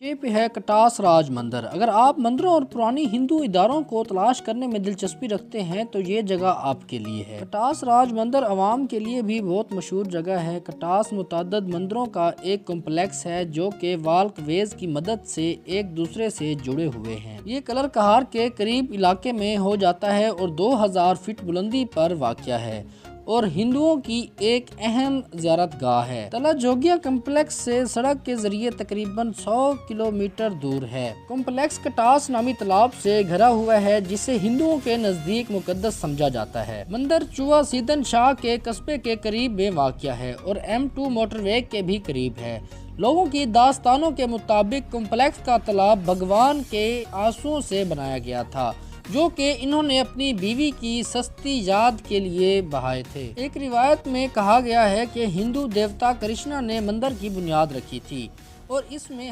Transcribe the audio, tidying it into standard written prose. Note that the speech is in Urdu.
پہ ہے کٹاس راج مندر۔ اگر آپ مندروں اور پرانی ہندو اداروں کو تلاش کرنے میں دلچسپی رکھتے ہیں تو یہ جگہ آپ کے لیے ہے۔ کٹاس راج مندر عوام کے لیے بھی بہت مشہور جگہ ہے۔ کٹاس متعدد مندروں کا ایک کمپلیکس ہے جو کہ والک ویز کی مدد سے ایک دوسرے سے جڑے ہوئے ہیں۔ یہ کلر کہار کے قریب علاقے میں ہو جاتا ہے اور 2000 فٹ بلندی پر واقع ہے اور ہندوؤں کی ایک اہم زیارت گاہ ہے۔ تلا جوگیا کمپلیکس سے سڑک کے ذریعے تقریباً 100 کلومیٹر دور ہے۔ کمپلیکس کٹاس نامی تالاب سے گھرا ہوا ہے جسے ہندوؤں کے نزدیک مقدس سمجھا جاتا ہے۔ مندر چوا سیدن شاہ کے قصبے کے قریب میں واقع ہے اور M2 موٹر وے کے بھی قریب ہے۔ لوگوں کی داستانوں کے مطابق کمپلیکس کا تالاب بھگوان کے آنسوؤں سے بنایا گیا تھا جو کہ انہوں نے اپنی بیوی کی سستی یاد کے لیے بہائے تھے۔ ایک روایت میں کہا گیا ہے کہ ہندو دیوتا کرشنا نے مندر کی بنیاد رکھی تھی اور اس میں